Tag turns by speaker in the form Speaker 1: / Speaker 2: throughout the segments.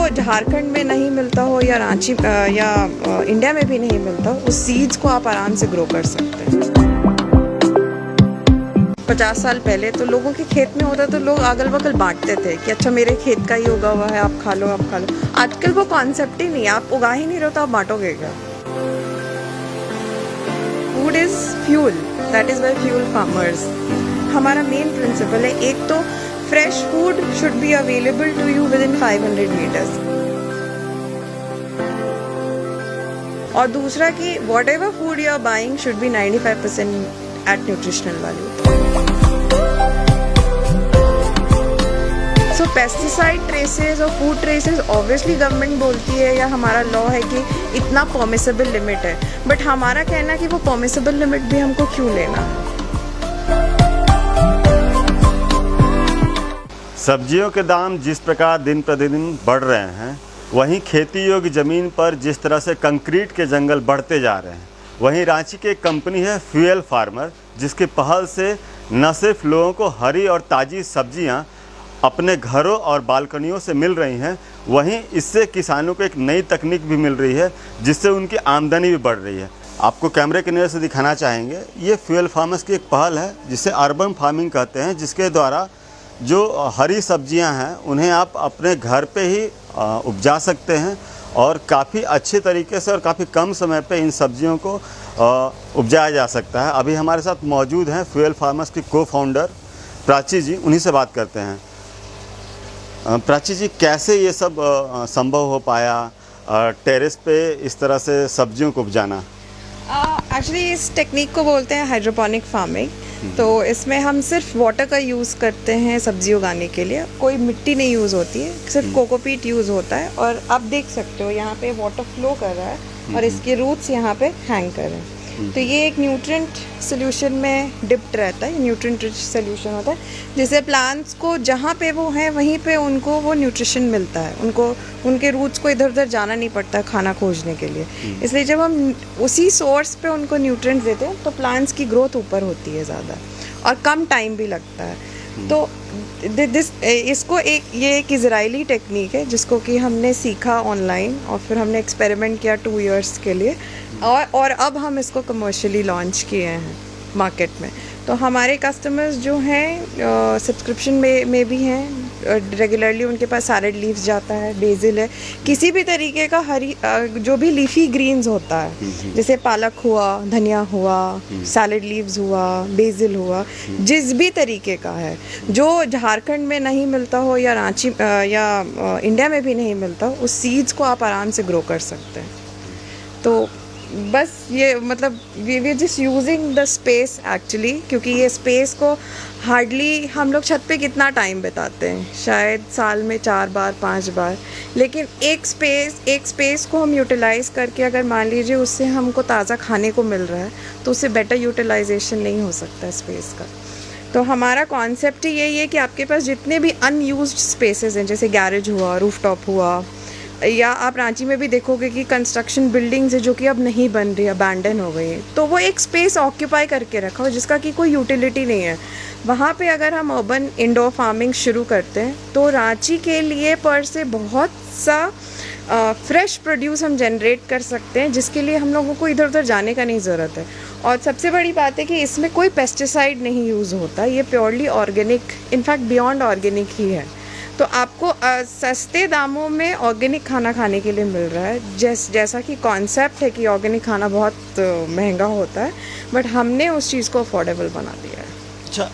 Speaker 1: झारखंड में नहीं मिलता हो या रांची या इंडिया में भी नहीं मिलता हो, उस सीड्स को आप आराम से ग्रो कर सकते हैं। 50 साल पहले तो लोगों के खेत में होता तो लोग अगल बगल बांटते थे कि अच्छा मेरे खेत का ही उगा हुआ है, आप खा लो आप खा लो। आजकल वो कॉन्सेप्ट ही नहीं है, आप उगा ही नहीं रहे तो आप बांटोगे क्या। Food is fuel, that is why Fuel Farmers. हमारा मेन प्रिंसिपल है, एक तो fresh food should be available to you within 500 meters, और दूसरा कि whatever food you are buying should be 95% at nutritional value. So pesticide traces और food traces obviously government बोलती है या हमारा लॉ है कि इतना परमिसेबल लिमिट है, बट हमारा कहना है कि वो परमिसेबल लिमिट भी हमको क्यों लेना है।
Speaker 2: सब्जियों के दाम जिस प्रकार दिन प्रतिदिन बढ़ रहे हैं, वहीं खेती योग्य ज़मीन पर जिस तरह से कंक्रीट के जंगल बढ़ते जा रहे हैं, वहीं रांची की एक कंपनी है फ्यूल फार्मर, जिसकी पहल से न सिर्फ लोगों को हरी और ताज़ी सब्जियां अपने घरों और बालकनियों से मिल रही हैं, वहीं इससे किसानों को एक नई तकनीक भी मिल रही है जिससे उनकी आमदनी भी बढ़ रही है। आपको कैमरे के नज़र से दिखाना चाहेंगे, ये फ्यूल फार्मर्स की एक पहल है जिसे अर्बन फार्मिंग कहते हैं, जिसके द्वारा जो हरी सब्जियां हैं उन्हें आप अपने घर पे ही उपजा सकते हैं और काफ़ी अच्छे तरीके से और काफ़ी कम समय पे इन सब्जियों को उपजाया जा सकता है। अभी हमारे साथ मौजूद हैं फ्यूल फार्मर्स की को-फाउंडर प्राची जी, उन्हीं से बात करते हैं। प्राची जी, कैसे ये सब संभव हो पाया टेरेस पे इस तरह से सब्जियों को उपजाना?
Speaker 1: एक्चुअली इस टेक्निक को बोलते हैं हाइड्रोपोनिक फार्मिंग। तो इसमें हम सिर्फ वाटर का यूज़ करते हैं सब्जी उगाने के लिए, कोई मिट्टी नहीं यूज़ होती है, सिर्फ कोकोपीट यूज़ होता है। और आप देख सकते हो यहाँ पे वाटर फ्लो कर रहा है और इसके रूट्स यहाँ पे हैंग कर रहे हैं। तो ये एक न्यूट्रिएंट सोल्यूशन में डिप्ट रहता है, न्यूट्रिएंट रिच सोल्यूशन होता है, जिससे प्लांट्स को जहाँ पे वो हैं वहीं पे उनको वो न्यूट्रिशन मिलता है, उनको उनके रूट्स को इधर उधर जाना नहीं पड़ता खाना खोजने के लिए। इसलिए जब हम उसी सोर्स पे उनको न्यूट्रिएंट्स देते हैं तो प्लांट्स की ग्रोथ ऊपर होती है ज़्यादा और कम टाइम भी लगता है। तो ये एक इजरायली टेक्निक है जिसको कि हमने सीखा ऑनलाइन और फिर हमने एक्सपेरिमेंट किया 2 इयर्स के लिए, और अब हम इसको कमर्शियली लॉन्च किए हैं मार्केट में। तो हमारे कस्टमर्स जो हैं सब्सक्रिप्शन में भी हैं, रेगुलरली उनके पास सैलेड लीव्स जाता है, बेसिल है, किसी भी तरीके का हरी जो भी लीफी ग्रीन्स होता है, जैसे पालक हुआ, धनिया हुआ, सैलेड लीव्स हुआ, बेसिल हुआ, जिस भी तरीके का है जो झारखंड में नहीं मिलता हो या रांची या इंडिया में भी नहीं मिलता हो, उस सीड्स को आप आराम से ग्रो कर सकते हैं। तो बस ये मतलब we just using the space actually, क्योंकि ये स्पेस को हार्डली हम लोग छत पे कितना टाइम बिताते हैं, शायद साल में 4 बार 5 बार, लेकिन एक स्पेस को हम यूटिलाइज़ करके अगर मान लीजिए उससे हमको ताज़ा खाने को मिल रहा है तो उससे बेटर यूटिलाइजेशन नहीं हो सकता स्पेस का। तो हमारा कॉन्सेप्ट ही यही है कि आपके पास जितने भी अनयूज्ड स्पेसेस हैं, जैसे गैरेज हुआ, रूफटॉप हुआ, या आप रांची में भी देखोगे कि कंस्ट्रक्शन बिल्डिंग्स है जो कि अब नहीं बन रही, अबैंडन हो गई है, तो वो एक स्पेस ऑक्यूपाई करके रखा हो जिसका कि कोई यूटिलिटी नहीं है। वहाँ पे अगर हम अर्बन इंडोर फार्मिंग शुरू करते हैं तो रांची के लिए पर से बहुत सा फ्रेश प्रोड्यूस हम जनरेट कर सकते हैं, जिसके लिए हम लोगों को इधर उधर जाने का नहीं ज़रूरत है। और सबसे बड़ी बात है कि इसमें कोई पेस्टिसाइड नहीं यूज़ होता, ये purely organic, in fact beyond organic ही है। तो आपको सस्ते दामों में ऑर्गेनिक खाना खाने के लिए मिल रहा है। जैसा कि कॉन्सेप्ट है कि ऑर्गेनिक खाना बहुत महंगा होता है, बट हमने उस चीज़ को अफोर्डेबल बना दिया है।
Speaker 2: अच्छा,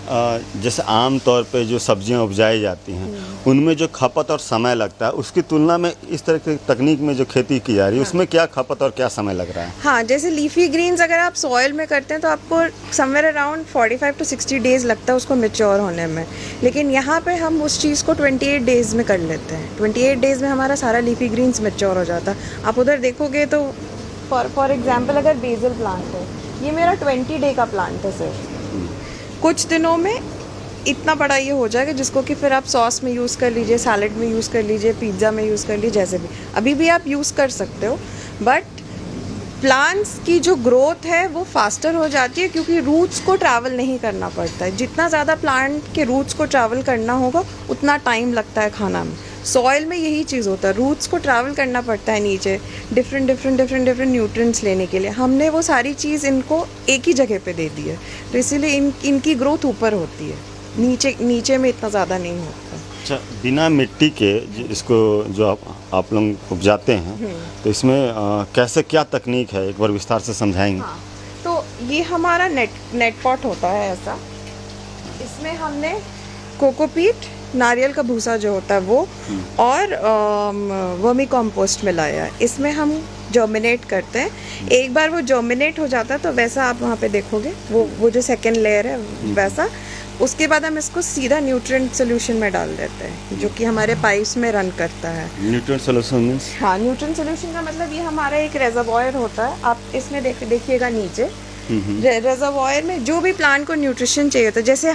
Speaker 2: जैसे आम तौर पे जो सब्जियां उपजाई जाती हैं उनमें जो खपत और समय लगता है, उसकी तुलना में इस तरह की तकनीक में जो खेती की जा रही है उसमें क्या खपत और क्या समय लग रहा है?
Speaker 1: हाँ, जैसे लीफी ग्रीन्स अगर आप सॉइल में करते हैं तो आपको समवेयर अराउंड 45 to 60 डेज़ लगता है उसको मैच्योर होने में, लेकिन यहाँ पे हम उस चीज़ को 28 डेज़ में कर लेते हैं। 28 डेज़ में हमारा सारा लीफी ग्रीन्स मैच्योर हो जाता है। आप उधर देखोगे तो फॉर एग्जाम्पल अगर बेसिल प्लांट है, ये मेरा 20 डे का प्लांट है सिर्फ, कुछ दिनों में इतना बड़ा ये हो जाएगा जिसको कि फिर आप सॉस में यूज़ कर लीजिए, सैलड में यूज़ कर लीजिए, पिज़्ज़ा में यूज़ कर लीजिए, जैसे भी अभी भी आप यूज़ कर सकते हो। बट प्लांट्स की जो ग्रोथ है वो फास्टर हो जाती है क्योंकि रूट्स को ट्रैवल नहीं करना पड़ता है। जितना ज़्यादा प्लांट के रूट्स को ट्रैवल करना होगा उतना टाइम लगता है खाना में। सॉइल में यही चीज़ होता है, रूट्स को ट्रैवल करना पड़ता है नीचे डिफरेंट न्यूट्रिएंट्स लेने के लिए। हमने वो सारी चीज़ इनको एक ही जगह पे दे दी है, तो इसीलिए इनकी ग्रोथ ऊपर होती है, नीचे में इतना ज़्यादा नहीं होता।
Speaker 2: अच्छा, बिना मिट्टी के इसको जो आप लोग उपजाते हैं, तो इसमें कैसे क्या तकनीक है, एक बार विस्तार से समझाएंगे?
Speaker 1: हाँ, तो ये हमारा नेट पॉट होता है ऐसा, इसमें हमने कोकोपीट, नारियल का भूसा जो होता है वो, और वर्मी कंपोस्ट मिलाया है। इसमें हम जर्मिनेट करते हैं। एक बार वो जर्मिनेट हो जाता है तो वैसा आप वहाँ पे देखोगे वो जो सेकेंड लेयर है वैसा। उसके बाद हम इसको सीधा न्यूट्रिएंट सोल्यूशन में डाल देते हैं, जो कि हमारे पाइप्स में रन करता है।
Speaker 2: Nutrient solution means?
Speaker 1: हाँ, न्यूट्रिएंट सोल्यूशन का मतलब ये हमारा एक रेजर्वॉयर होता है। आप इसमें देखिएगा नीचे रेजर्वॉयर में जो भी प्लांट को न्यूट्रिशन चाहिए होता है, जैसे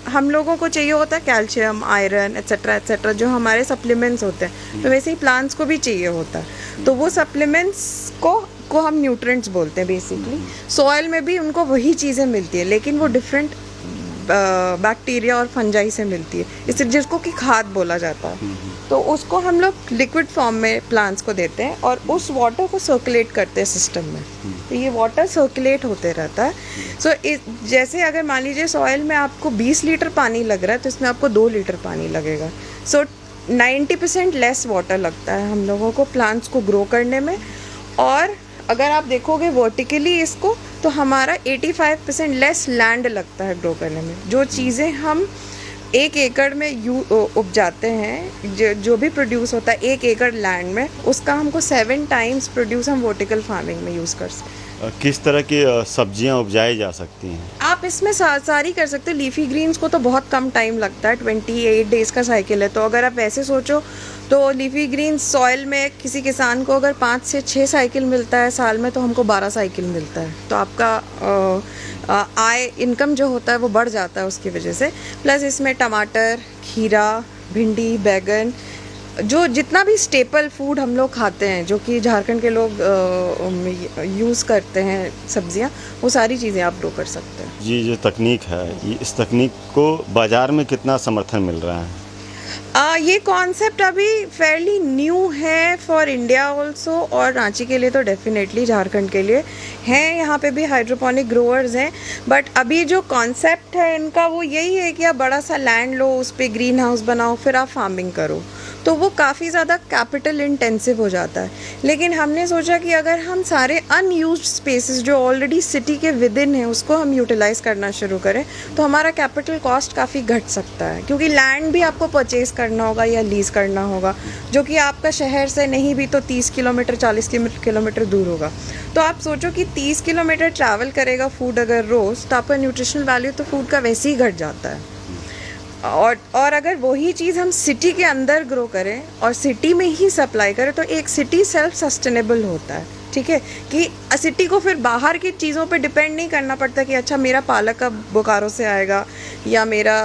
Speaker 1: हम लोगों को चाहिए होता है कैल्शियम, आयरन एट्सेट्रा जो हमारे सप्लीमेंट्स होते हैं, तो वैसे ही प्लांट्स को भी चाहिए होता है। तो वो सप्लीमेंट्स को हम न्यूट्रिएंट्स बोलते हैं बेसिकली। सॉइल में भी उनको वही चीज़ें मिलती है, लेकिन वो डिफरेंट बैक्टीरिया और फंजाई से मिलती है, इससे जिसको कि खाद बोला जाता है। तो उसको हम लोग लिक्विड फॉर्म में प्लांट्स को देते हैं और उस वाटर को सर्कुलेट करते हैं सिस्टम में, तो ये वाटर सर्कुलेट होते रहता है। सो जैसे अगर मान लीजिए सॉइल में आपको 20 लीटर पानी लग रहा है, तो इसमें आपको 2 लीटर पानी लगेगा। सो 90% लेस वाटर लगता है हम लोगों को प्लांट्स को ग्रो करने में। और अगर आप देखोगे वर्टिकली इसको, तो हमारा 85% लेस लैंड लगता है ग्रो करने में। जो चीज़ें हम 1 एकड़ में उपजाते हैं, जो भी प्रोड्यूस होता है 1 एकड़ लैंड में, उसका हमको 7 टाइम्स प्रोड्यूस हम वर्टिकल फार्मिंग में यूज़ कर सकते हैं।
Speaker 2: किस तरह की सब्जियां उपजाई जा सकती हैं?
Speaker 1: आप इसमें सारी कर सकते हो। लीफी ग्रीन्स को तो बहुत कम टाइम लगता है, 28 डेज का साइकिल है। तो अगर आप ऐसे सोचो तो लीफी ग्रीन्स सॉइल में किसी किसान को अगर 5 से 6 साइकिल मिलता है साल में, तो हमको 12 साइकिल मिलता है। तो आपका आय इनकम जो होता है वो बढ़ जाता है उसकी वजह से। प्लस इसमें टमाटर, खीरा, भिंडी, बैगन, जो जितना भी स्टेपल फूड हम लोग खाते हैं, जो कि झारखंड के लोग यूज़ करते हैं सब्जियां, वो सारी चीज़ें आप ग्रो कर सकते हैं।
Speaker 2: जी, जो तकनीक है, इस तकनीक को बाज़ार में कितना समर्थन मिल रहा है?
Speaker 1: ये कॉन्सेप्ट अभी फेयरली न्यू है फॉर इंडिया ऑल्सो, और रांची के लिए तो डेफिनेटली, झारखंड के लिए हैं। यहाँ पे भी हाइड्रोपोनिक ग्रोअर्स हैं, बट अभी जो कॉन्सेप्ट है इनका वो यही है कि आप बड़ा सा लैंड लो, उस पर ग्रीन हाउस बनाओ, फिर आप फार्मिंग करो। तो वो काफ़ी ज़्यादा कैपिटल इंटेंसिव हो जाता है। लेकिन हमने सोचा कि अगर हम सारे अनयूज्ड स्पेसेस जो ऑलरेडी सिटी के विद इन है उसको हम यूटिलाइज़ करना शुरू करें, तो हमारा कैपिटल कॉस्ट काफ़ी घट सकता है। क्योंकि लैंड भी आपको परचेज़ करना होगा या लीज़ करना होगा, जो कि आपका शहर से नहीं भी तो 30 किलोमीटर 40 किलोमीटर दूर होगा। तो आप सोचो कि 30 किलोमीटर ट्रैवल करेगा फूड अगर रोज़, तो आपका न्यूट्रिशनल वैल्यू तो फूड का वैसे ही घट जाता है। और अगर वही चीज़ हम सिटी के अंदर ग्रो करें और सिटी में ही सप्लाई करें, तो एक सिटी सेल्फ सस्टेनेबल होता है। ठीक है, कि सिटी को फिर बाहर की चीज़ों पे डिपेंड नहीं करना पड़ता कि अच्छा मेरा पालक अब बोकारो से आएगा, या मेरा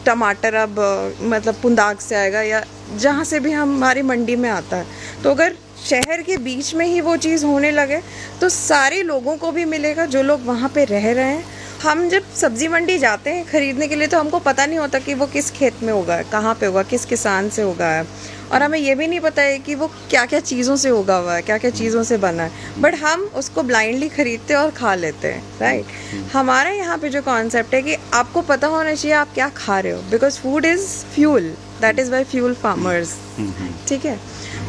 Speaker 1: टमाटर अब मतलब पुंदाग से आएगा, या जहाँ से भी हमारी मंडी में आता है। तो अगर शहर के बीच में ही वो चीज़ होने लगे, तो सारे लोगों को भी मिलेगा जो लोग वहाँ पे रह रहे हैं। हम जब सब्जी मंडी जाते हैं खरीदने के लिए, तो हमको पता नहीं होता कि वो किस खेत में उगा है, कहाँ पे उगा, किस किसान से उगा है, और हमें ये भी नहीं पता है कि वो क्या क्या चीज़ों से उगा हुआ है, क्या क्या चीज़ों से बना है। बट हम उसको ब्लाइंडली खरीदते और खा लेते हैं, राइट। हमारे यहाँ पे जो कॉन्सेप्ट है कि आपको पता होना चाहिए आप क्या खा रहे हो, because food is fuel, that is why Fuel farmers. ठीक है,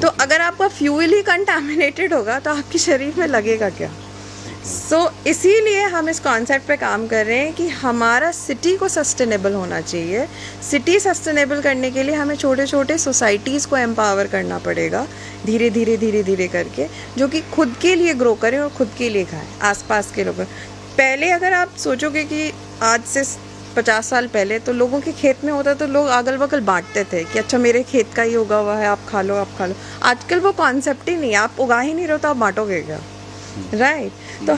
Speaker 1: तो अगर आपका फ्यूल ही कंटामिनेटेड होगा तो आपके शरीर में लगेगा क्या? इसीलिए हम इस कॉन्सेप्ट पे काम कर रहे हैं कि हमारा सिटी को सस्टेनेबल होना चाहिए। सिटी सस्टेनेबल करने के लिए हमें छोटे छोटे सोसाइटीज़ को एम्पावर करना पड़ेगा, धीरे धीरे करके, जो कि खुद के लिए ग्रो करें और खुद के लिए खाएं, आसपास के लोग। पहले अगर आप सोचोगे कि आज से 50 साल पहले तो लोगों के खेत में होता तो लोग अगल बगल बांटते थे कि अच्छा मेरे खेत का ही उगा हुआ है, आप खा लो। आजकल वो कॉन्सेप्ट ही नहीं, आप उगा ही नहीं रहो तो आप बांटोगे क्या, राइट। तो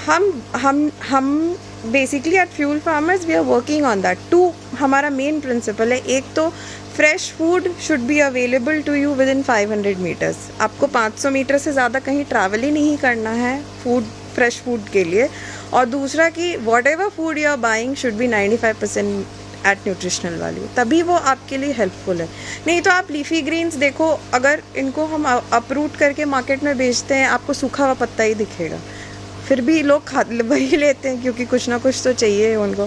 Speaker 1: हम basically at Fuel Farmers we are working on that. 2 हमारा मेन प्रिंसिपल है। एक तो fresh food should be available to you within 500 meters. आपको 500 मीटर से ज़्यादा कहीं ट्रैवल ही नहीं करना है फ्रेश फूड के लिए। और दूसरा कि whatever food you are buying should be 95% at nutritional value, तभी वो आपके लिए हेल्पफुल है। नहीं तो आप लीफी ग्रीन्स देखो, अगर इनको हम अपरूट करके मार्केट में बेचते हैं, आपको सूखा हुआ पत्ता ही दिखेगा, फिर भी लोग वही लेते हैं क्योंकि कुछ ना कुछ तो चाहिए उनको।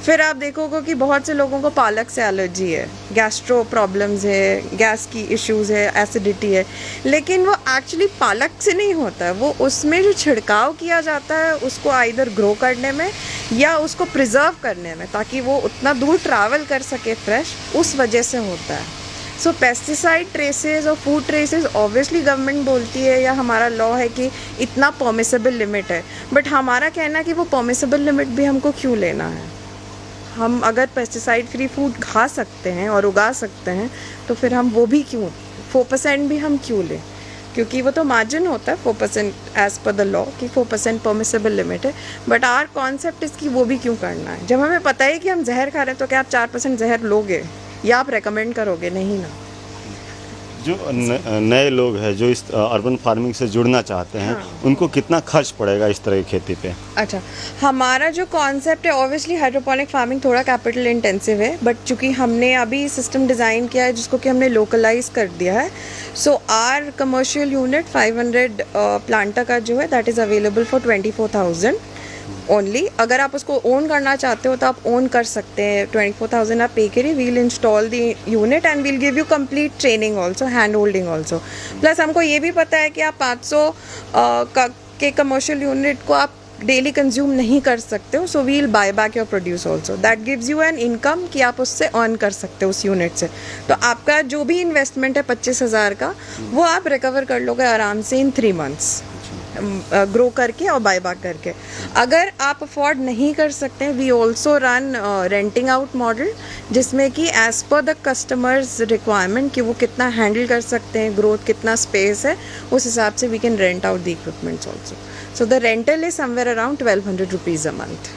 Speaker 1: फिर आप देखोगे कि बहुत से लोगों को पालक से एलर्जी है, गैस्ट्रो प्रॉब्लम्स है, गैस की इश्यूज़ है, एसिडिटी है, लेकिन वो एक्चुअली पालक से नहीं होता है, वो उसमें जो छिड़काव किया जाता है उसको आइदर ग्रो करने में या उसको प्रिजर्व करने में, ताकि वो उतना दूर ट्रैवल कर सके फ्रेश, उस वजह से होता है। सो पेस्टिसाइड ट्रेसेस और फूड ट्रेसेस ऑब्वियसली गवर्नमेंट बोलती है या हमारा लॉ है कि इतना परमिसेबल लिमिट है, बट हमारा कहना है कि वो परमिसेबल लिमिट भी हमको क्यों लेना है। हम अगर पेस्टिसाइड फ्री फूड खा सकते हैं और उगा सकते हैं तो फिर हम वो भी क्यों 4% भी हम क्यों लें, क्योंकि वो तो मार्जिन होता है 4% एज़ पर द लॉ कि 4% परमिसेबल लिमिट है, बट आर कॉन्सेप्ट इसकी वो भी क्यों करना है जब हमें पता है कि हम जहर खा रहे हैं। तो क्या आप 4% जहर लोगे या आप रेकमेंड करोगे? नहीं ना।
Speaker 2: जो नए लोग हैं जो इस अर्बन फार्मिंग से जुड़ना चाहते हैं,
Speaker 1: हाँ।
Speaker 2: उनको कितना खर्च पड़ेगा इस तरह की खेती पे?
Speaker 1: अच्छा, हमारा जो कॉन्सेप्ट है, ऑब्वियसली हाइड्रोपोनिक फार्मिंग थोड़ा कैपिटल इंटेंसिव है, बट चूंकि हमने अभी सिस्टम डिज़ाइन किया है जिसको कि हमने लोकलाइज कर दिया है, सो आर कमर्शियल यूनिट 500 प्लांटा का जो है that is available for 24,000 only. अगर आप उसको ओन करना चाहते हो तो आप ओन कर सकते हैं, 24,000 आप पे करिए, we'll install the unit and we'll give you complete training also, hand holding also. Plus हमको ये भी पता है कि आप 500 के कमर्शियल यूनिट को आप डेली कंज्यूम नहीं कर सकते हो, so we'll buy back your produce also, that gives you an income कि आप उससे अर्न कर सकते हो उस यूनिट से। तो आपका जो भी इन्वेस्टमेंट है 25,000 का, वो आप रिकवर कर लोगे आराम से इन 3 मंथ्स ग्रो करके और बाय बैक करके। अगर आप अफोर्ड नहीं कर सकते हैं, we also run renting out model, जिसमें कि as per the customers requirement कि वो कितना हैंडल कर सकते हैं, ग्रोथ कितना स्पेस है, उस हिसाब से we can rent out the equipments also. So the rental is somewhere around 1,200 rupees a month.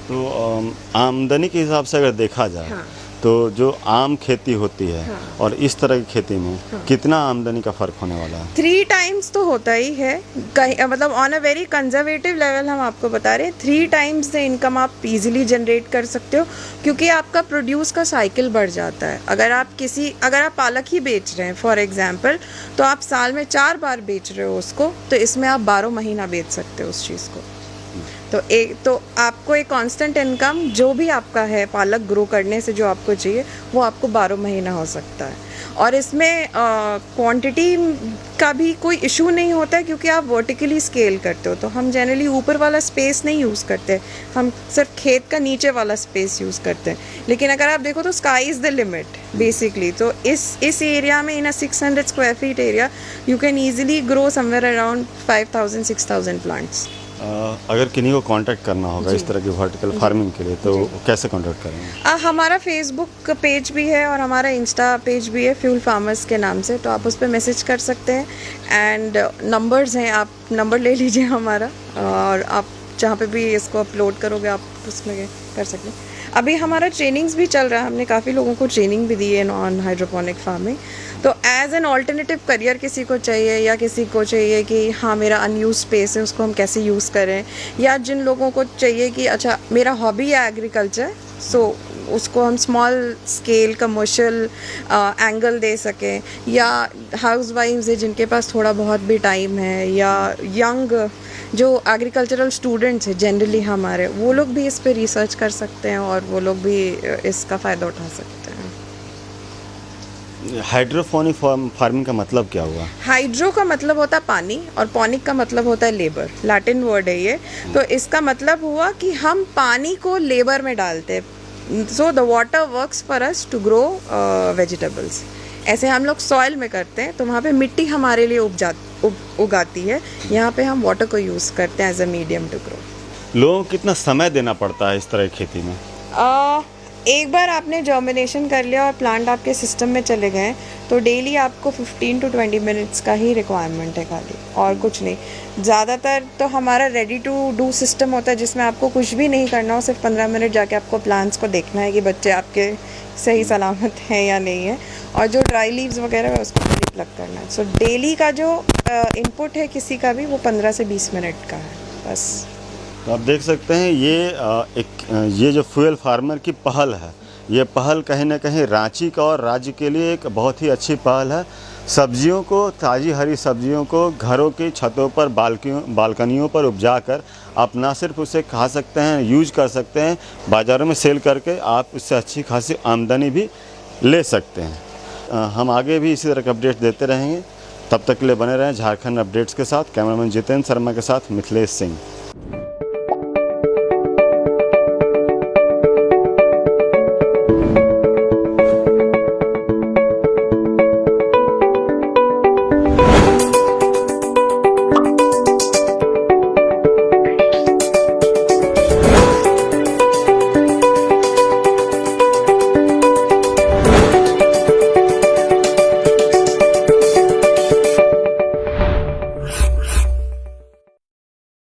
Speaker 2: तो आमदनी के हिसाब से अगर देखा जाए,
Speaker 1: हाँ।
Speaker 2: तो जो आम खेती होती है
Speaker 1: हाँ।
Speaker 2: और इस तरह की खेती में कितना आमदनी का फ़र्क होने वाला है?
Speaker 1: 3 टाइम्स तो होता ही है, कहीं मतलब on a very conservative level हम आपको बता रहे हैं, 3 टाइम्स द इनकम आप इजीली जनरेट कर सकते हो, क्योंकि आपका प्रोड्यूस का साइकिल बढ़ जाता है। अगर आप पालक ही बेच रहे हैं फॉर एग्जांपल, तो आप साल में 4 बार बेच रहे हो उसको, तो इसमें आप 12 महीना बेच सकते हो उस चीज़ को। तो आपको एक कांस्टेंट इनकम जो भी आपका है पालक ग्रो करने से जो आपको चाहिए, वो आपको 12 महीना हो सकता है। और इसमें क्वांटिटी का भी कोई इशू नहीं होता है, क्योंकि आप वर्टिकली स्केल करते हो। तो हम जनरली ऊपर वाला स्पेस नहीं यूज़ करते, हम सिर्फ खेत का नीचे वाला स्पेस यूज़ करते हैं। लेकिन अगर आप देखो तो sky is the limit basically. तो इस एरिया में, इन अ 600 square feet area, you can easily grow somewhere around 5,000-6,000 plants.
Speaker 2: अगर किन्हीं को कांटेक्ट करना होगा इस तरह की वर्टिकल फार्मिंग के लिए, तो कैसे कांटेक्ट करेंगे?
Speaker 1: हमारा फेसबुक पेज भी है और हमारा इंस्टा पेज भी है फ्यूल फार्मर्स के नाम से, तो आप उस पर मैसेज कर सकते हैं। एंड नंबर्स हैं, आप नंबर ले लीजिए हमारा, और आप जहाँ पे भी इसको अपलोड करोगे आप उसमें कर सकते हैं। अभी हमारा ट्रेनिंग्स भी चल रहा है, हमने काफ़ी लोगों को ट्रेनिंग भी दी है ऑन हाइड्रोपोनिक फार्मिंग। तो एज एन ऑल्टरनेटिव करियर किसी को चाहिए, या किसी को चाहिए कि हाँ मेरा अनयूज स्पेस है उसको हम कैसे यूज़ करें, या जिन लोगों को चाहिए कि अच्छा मेरा हॉबी है एग्रीकल्चर, सो उसको हम स्मॉल स्केल कमर्शियल एंगल दे सकें, या हाउस वाइफ्स है जिनके पास थोड़ा बहुत भी टाइम है, या यंग जो एग्रीकल्चरल स्टूडेंट्स हैं जनरली हमारे, वो लोग भी इस पे रिसर्च कर सकते हैं और वो लोग भी इसका फ़ायदा उठा सकते हैं।
Speaker 2: हाइड्रोपोनिक फार्मिंग का मतलब क्या हुआ?
Speaker 1: हाइड्रो का मतलब होता है पानी और पोनिक का मतलब होता है लेबर, लैटिन वर्ड है ये। तो इसका मतलब हुआ कि हम पानी को लेबर में डालते हैं, so the water works for us to grow vegetables. ऐसे हम लोग सॉइल में करते हैं, तो वहाँ पे मिट्टी हमारे लिए उगाती है, यहाँ पे हम वाटर को यूज़ करते हैं as a medium to grow.
Speaker 2: लोगों को कितना समय देना पड़ता है इस तरह की खेती में?
Speaker 1: एक बार आपने जर्मिनेशन कर लिया और प्लांट आपके सिस्टम में चले गए, तो डेली आपको 15 to 20 मिनट्स का ही रिक्वायरमेंट है खाली, और कुछ नहीं। ज़्यादातर तो हमारा रेडी टू डू सिस्टम होता है, जिसमें आपको कुछ भी नहीं करना हो, सिर्फ 15 मिनट जाके आपको प्लांट्स को देखना है कि बच्चे आपके सही सलामत हैं या नहीं है, और जो ड्राई लीव्स वगैरह है उसको खाली प्लग करना है। सो डेली का जो इनपुट है किसी का भी, वो 15 से 20 मिनट का है बस।
Speaker 2: तो आप देख सकते हैं ये जो फ्यूल फार्मर की पहल है, ये पहल कहीं ना कहीं रांची का और राज्य के लिए एक बहुत ही अच्छी पहल है। सब्जियों को, ताज़ी हरी सब्जियों को घरों की छतों पर, बालकनियों पर उपजा कर आप ना सिर्फ उसे खा सकते हैं, यूज कर सकते हैं, बाज़ारों में सेल करके आप उससे अच्छी खासी आमदनी भी ले सकते हैं। हम आगे भी इसी तरह के अपडेट देते रहेंगे। तब तक के लिए बने रहें झारखंड अपडेट्स के साथ। कैमरामैन जितेंद्र शर्मा के साथ मिथिलेश सिंह।